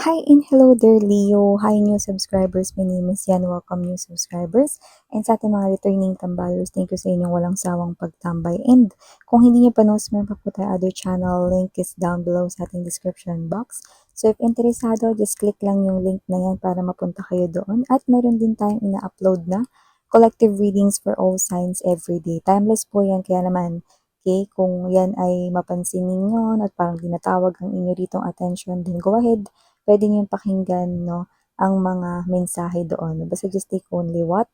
Hi and hello there, Leo. Hi, new subscribers. My name is Yan. Welcome, new subscribers. And sa ating mga returning tambayers, thank you sa inyong walang sawang pagtambay. And kung hindi nyo pa meron pa po tayo other channel, link is down below sa ating description box. So if interesado, just click lang yung link na yan para mapunta kayo doon. At meron din tayong ina-upload na collective readings for all signs every day. Timeless po yan, kaya naman okay, kung yan ay mapansin ninyo at parang tinatawag ang inyo ritong attention, then go ahead, pwede niyong pakinggan, no, ang mga mensahe doon. Basta just take only what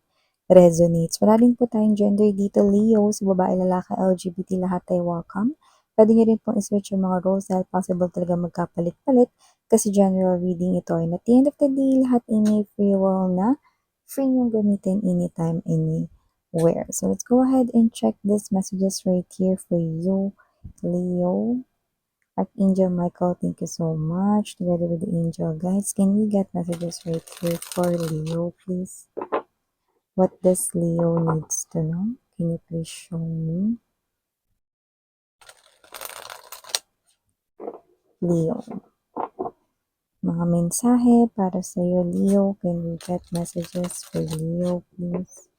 resonates. Wala din po tayong gender dito, Leo. Sa babae, lalaki, LGBT, lahat ay welcome. Pwede niyo rin pong iswitch yung mga roles dahil possible talaga magkapalit-palit kasi general reading ito. And at the end of the day, lahat ay may free will na free yung gamitin anytime, anywhere. So let's go ahead and check these messages right here for you, Leo. Archangel Michael, thank you so much. Together with the angel, guys, can we get messages right here for Leo, please? What does Leo needs to know? Can you please show me? Leo. Mga mensahe para sa iyo, Leo. Can we get messages for Leo, please?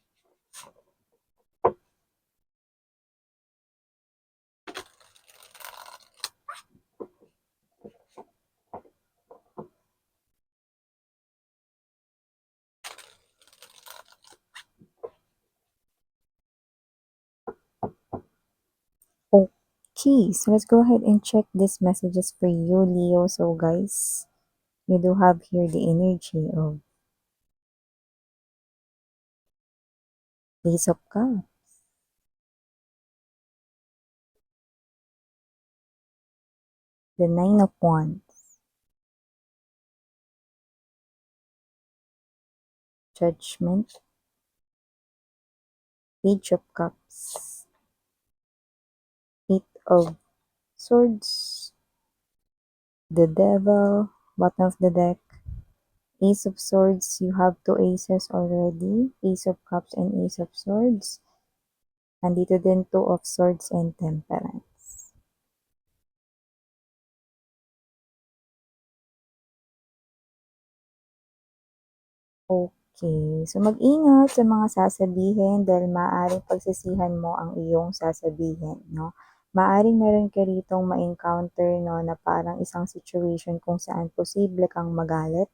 Okay, so let's go ahead and check these messages for you, Leo. So, guys, we do have here the energy of Ace of Cups, the Nine of Wands, Judgment, Page of Cups, Eight of Swords, the Devil, bottom of the deck, Ace of Swords. You have two aces already, Ace of Cups and Ace of Swords. Andito din Two of Swords and Temperance. Okay, so mag-ingat sa mga sasabihin dahil maaaring pagsisihan mo ang iyong sasabihin, no? Maaaring meron ka ritong ma-encounter, no, na parang isang situation kung saan posible kang magalit,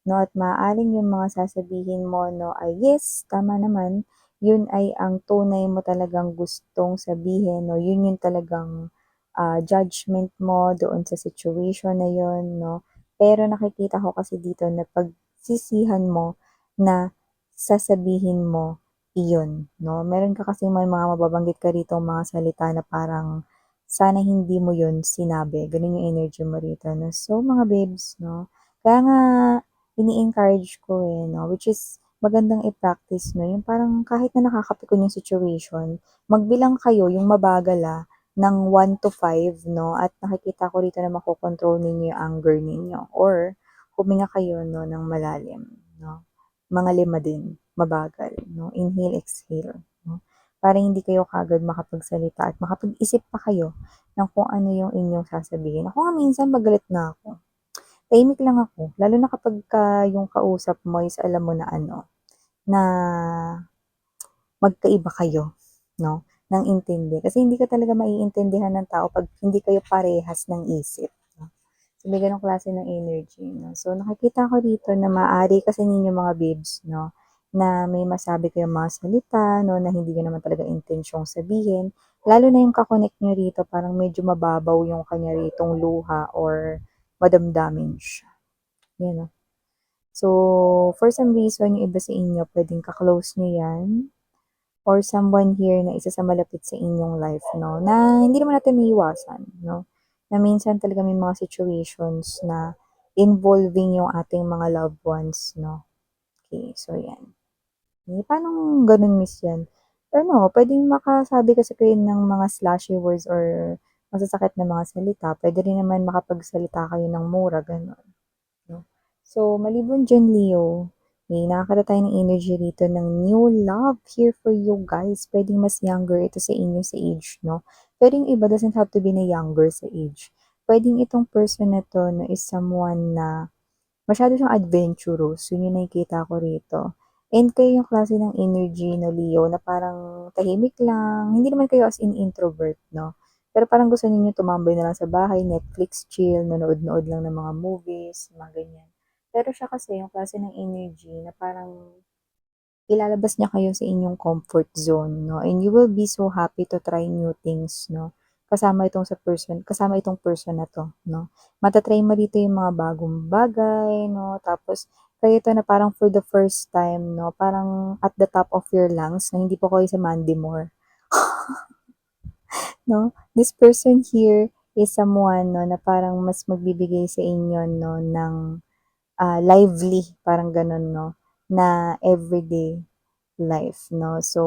no? At maaaring yung mga sasabihin mo, no, ay yes, tama naman, yun ay ang tunay mo talagang gustong sabihin, no? Yun yung talagang judgment mo doon sa situation na yun, no? Pero nakikita ko kasi dito na pagsisihan mo na sasabihin mo iyon, 'no? Meron ka kasing may mga mababanggit ka ritong mga salita na parang sana hindi mo yun sinabi, gano'n yung energy mo rito 'no. So mga babes 'no, kaya nga ini-encourage ko, no, which is magandang i-practice 'no, yung parang kahit na nakakapikon yung situation, magbilang kayo yung mabagal, ng 1 to 5 'no, at nakikita ko rito na makokontrol ninyo yung anger ninyo or huminga kayo 'no ng malalim 'no. Mga 5 din, mabagal 'no, inhale, exhale 'no, para hindi kayo kaagad makapagsalita at makapag-isip pa kayo ng kung ano yung inyong sasabihin. Ako nga minsan 'pag galit na ako, tahimik lang ako, lalo na kapagka yung kausap mo is alam mo na ano, na magkaiba kayo 'no, ng intindi. Kasi hindi ka talaga maiintindihan ng tao 'pag hindi kayo parehas ng isip 'no. So, may gano'ng klase ng energy 'no. So, nakikita ko dito na maaari kasi ninyo mga babes 'no, na may masabi kayong mga salita 'no, na hindi niyo naman talaga intensyong sabihin. Lalo na yung ka-connect niyo rito parang medyo mababaw yung kanya ritong luha or madamdamin siya, 'yan 'no. So, for some reason yung iba sa inyo puwedeng ka-close niyo 'yan or someone here na isa sa malapit sa inyong life 'no, na hindi naman natin maiiwasan 'no, na minsan talaga may mga situations na involving yung ating mga loved ones 'no. Okay, so 'yan. Eh, paanong gano'n Miss Yan? Ano, puwedeng makasabi kasi kayo ng mga slashy words or masasakit na mga salita, puwede rin naman makapagsalita kayo ng mura, gano'n. 'No. So, maliban diyan Leo, nakakita tayo ng energy rito ng new love here for you guys. Puwedeng mas younger ito sa inyo sa age 'no, pero yung iba doesn't have to be na younger sa age. Puwedeng itong person na 'to 'no is someone na Masyado siyang adventurous, yun yung nakikita ko rito. And kayo yung klase ng energy no Leo na parang tahimik lang, hindi naman kayo as in introvert 'no, pero parang gusto ninyo tumambay na lang sa bahay, Netflix chill, nanood-nood lang ng mga movies, mga ganyan. Pero siya kasi yung klase ng energy na parang ilalabas niya kayo sa inyong comfort zone 'no, and you will be so happy to try new things 'no, kasama itong person na 'to 'no. Mata-try mo dito yung mga bagong bagay 'no, tapos kayo 'to na parang for the first time 'no, parang at the top of your lungs na hindi pa kayo sa Mandy Moore 'no. This person here is someone 'no, na parang mas magbibigay sa inyo 'no ng, lively parang gano'n 'no, na everyday life 'no. So,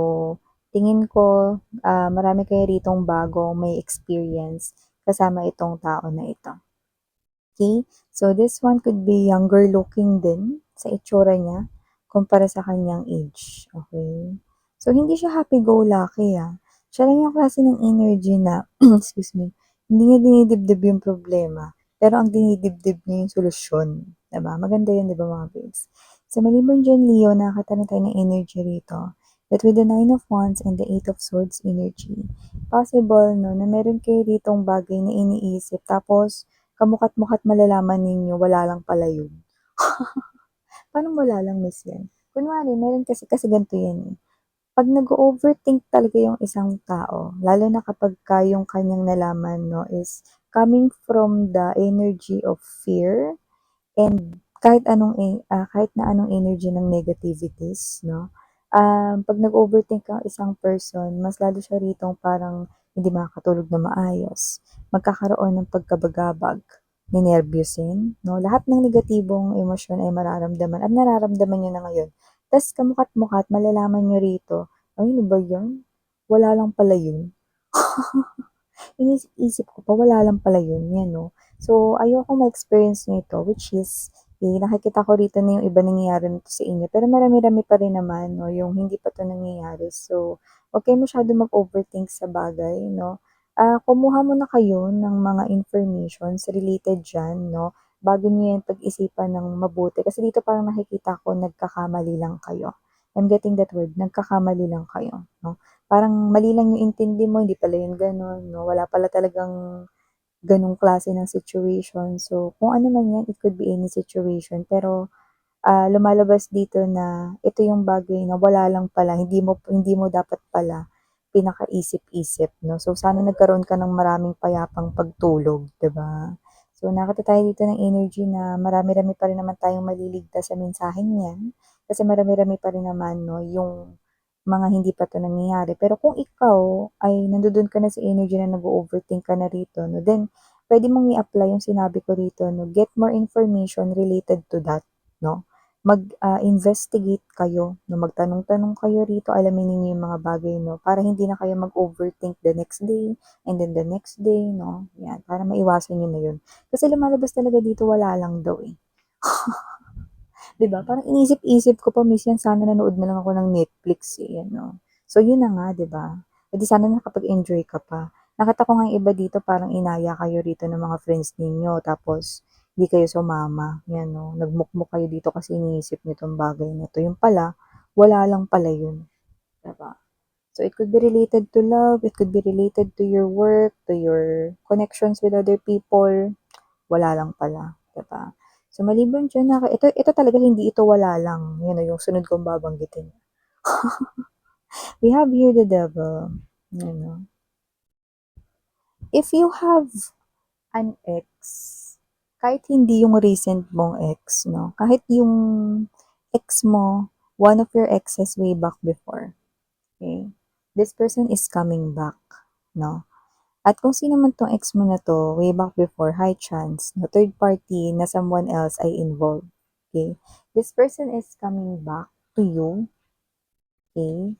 tingin ko, marami kayo ritong bagong may experience kasama itong tao na ito. Okay, so this one could be younger looking din sa itsura niya kumpara sa kanyang age, okay. So, hindi siya happy-go-lucky, Siya lang yung klase ng energy na excuse me, hindi niya dinidibdib yung problema, pero ang dinidibdib niya yung solusyon, 'di ba? Maganda yun, 'di ba, mga babes? So, maliban diyan, Leo, nakakita na tayo ng energy rito that with the Nine of Wands and the Eight of Swords energy, possible 'no, na meron kayo ditong bagay na iniisip tapos kamuka't-muka't malalaman ninyo wala lang pala yun. Paano wala lang, miss yan? Kunwari meron kasi kasi ganito yan, 'pag nag-o-overthink talaga yung isang tao, lalo na kapagka yung kanyang nalaman 'no is coming from the energy of fear and kahit na anong energy ng negativities 'no. 'Pag nag-overthink ang isang person, mas lalo siya ritong parang hindi makakatulog na maayos, magkakaroon ng pagkabagabag, nenerbyusin 'no. Lahat ng negatibong emosyon ay mararamdaman at nararamdaman niyo na ngayon. Tas kamuka't-muka't malalaman niyo rito, "Ay, ano ba 'yan? Wala lang pala yun." Inisip-isip ko pa, wala lang pala yun, 'yan 'no. So, ayokong ma-experience niyo ito, which is, nakikita ko rito na yung iba nangyayari na 'to sa inyo, pero marami-rami pa rin naman 'no, yung hindi pa 'to nangyayari. So, 'wag kayong masyadong mag-overthink sa bagay 'no. Kumuha muna kayo ng mga informations related diyan 'no, bago niyo 'yan pag-isipan ng mabuti. Kasi dito parang nakikita ko nagkakamali lang kayo. I'm getting that word, nagkakamali lang kayo 'no. Parang mali lang yung intindi mo, hindi pala yun gano'n 'no, wala pala talagang gano'ng klase ng situation. So, kung ano man 'yan, it could be any situation pero, lumalabas dito na ito yung bagay na wala lang pala, hindi mo dapat pala pinakaisip-isip 'no. So, sana nagkaroon ka ng maraming payapang pagtulog, 'di ba? So, nakita tayo dito ng energy na marami-rami pa rin naman tayong maliligtas sa mensaheng 'yan, kasi marami-rami pa rin naman 'no, yung mga hindi pa 'to nangyayari. Pero kung ikaw ay nandodo'n ka na sa energy na nag-o-overthink ka na rito 'no, then puwede mong i-apply yung sinabi ko rito 'no, get more information related to that 'no. Investigate kayo 'no, magtanong-tanong kayo rito, alamin ninyo yung mga bagay 'no, para hindi na kayo mag-overthink the next day and then the next day 'no, 'yan, para maiwasan niyo na yun. Kasi lumalabas talaga dito wala lang daw, 'Di ba parang inisip-isip ko pa minsan sana nanood na lang ako ng Netflix, ano. So yun na nga 'di ba? Eh, di sana nakapag-enjoy ka pa. Nakita ko nga yung iba dito parang inaya kayo rito ng mga friends ninyo tapos di kayo sumama, 'yan 'no. Nagmukmok kayo dito kasi iniisip niyo 'tong bagay na 'to, yung pala wala lang pala yun, 'di ba? So it could be related to love, it could be related to your work, to your connections with other people. Wala lang pala, 'di ba? So maliban diyan ito talaga hindi ito wala lang, 'yun na yung sunod kong babanggitin. We have here the devil, you know. If you have an ex, kahit hindi yung recent mong ex 'no, kahit yung ex mo, one of your exes way back before, okay? This person is coming back 'no. At kung sino man 'tong ex mo na 'to way back before, high chance na third party na someone else ay involved, okay? This person is coming back to you, okay?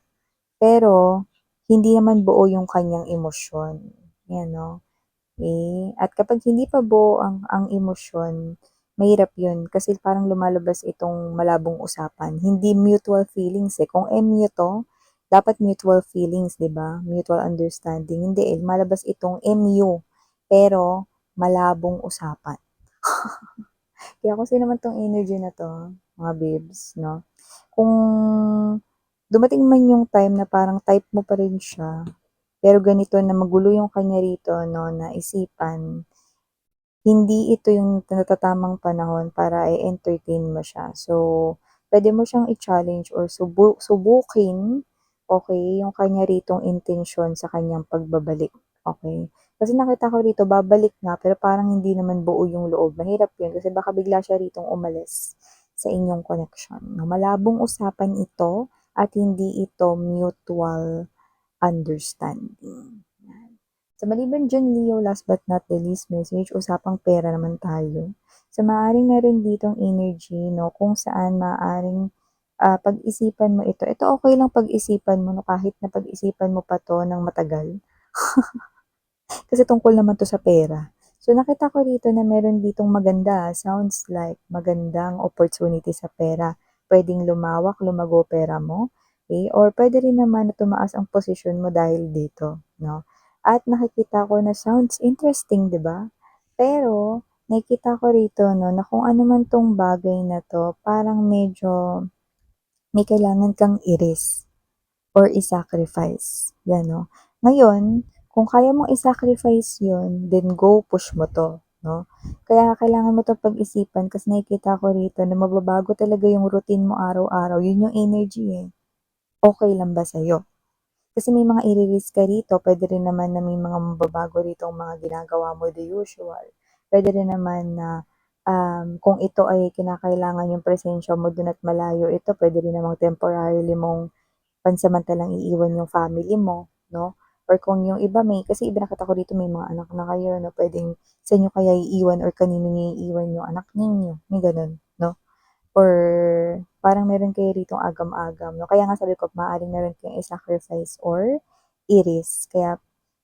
Pero hindi naman buo yung kanyang emosyon, 'yan 'no, okey? At kapag hindi pa buo ang emosyon, mahirap 'yun kasi parang lumalabas itong malabong usapan, hindi mutual feelings, Kung MU 'to, dapat mutual feelings, 'di ba? Mutual understanding. Hindi, lumalabas itong MU, pero malabong usapan. Kaya kung sino man 'tong energy na 'to, mga babes 'no, kung dumating man yung time na parang type mo pa rin siya, pero ganito na magulo yung kanya rito 'no, na isipan, hindi ito yung natatamang panahon para i-entertain mo siya. So, puwede mo siyang i-challenge or subukin, okey, yung kanya ritong intensyon sa kanyang pagbabalik, okey? Kasi nakita ko rito babalik nga pero parang hindi naman buo yung loob, mahirap yun kasi baka bigla siya ritong umalis sa inyong connection 'no. Malabong usapan ito at hindi ito mutual understanding, yan. Sa maliban diyan Leo, last but not the least message, usapang pera naman tayo. So, maaaring meron ditong energy 'no, kung saan maaaring, pag-isipan mo ito okey lang pag-isipan mo 'no, kahit na pag-isipan mo pa 'to ng matagal, kasi tungkol naman 'to sa pera. So, nakita ko rito na meron ditong maganda, sounds like magandang opportunity sa pera. Puwedeng lumawak, lumago pera mo, okey, or puwede rin naman na tumaas ang posisyon mo dahil dito 'no. At nakikita ko na sounds interesting, 'di ba? Pero nakikita ko rito 'no, na kung ano man 'tong bagay na 'to parang medyo may kailangan kang i-risk or i-sacrifice, 'yan 'no. Ngayon, kung kaya mong i-sacrifice 'yun, then go, push mo 'to, 'no. Kaya kailangan mo 'tong pag-isipan kasi nakikita ko rito na mababago talaga yung routine mo araw-araw, 'yun yung energy, eh. Okey lang ba sa'yo? Kasi may mga ire-risk ka rito, puwede rin naman na may mga mababago ritong mga ginagawa mo the usual. Puwede rin naman na, kung ito ay kinakailangan yung presensya mo dun at malayo ito, puwede rin namang temporarily mong pansamantalang iiwan yung family mo 'no, or kung yung iba kasi iba nakita ko dito may mga anak na kayo 'no, puwedeng sa inyo kaya iiwan or kanino niyo iiwan yung anak ninyo, may gano'n 'no. Or parang meron kayo ritong agam-agam 'no, kaya nga sabi ko maaaring meron kayong i-sacrifice or i-risk, kaya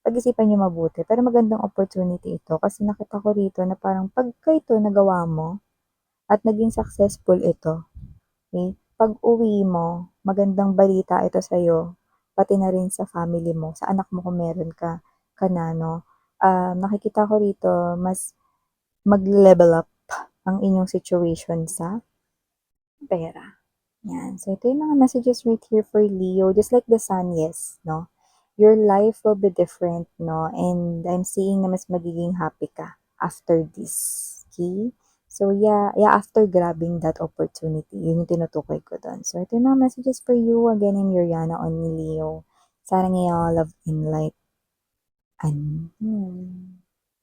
pag-isipan niyo mabuti. Pero magandang opportunity ito kasi nakita ko rito na parang pagka ito nagawa mo at naging successful ito, okey, pag-uwi mo magandang balita ito sa'yo, pati na rin sa family mo, sa anak mo kung meron ka na 'no. Nakikita ko rito mas magle-level up ang inyong situation sa pera, 'yan. So, ito yung mga messages right here for Leo, just like the sun, yes, 'no? Your life will be different 'no, and I'm seeing na mas magiging happy ka after this, okey? So, yeah, after grabbing that opportunity, yun yung tinutukoy ko dun. So, ito yung mga messages for you. Again, I'm Yuriana on Leo. Sana ngayong love and light. Ayun.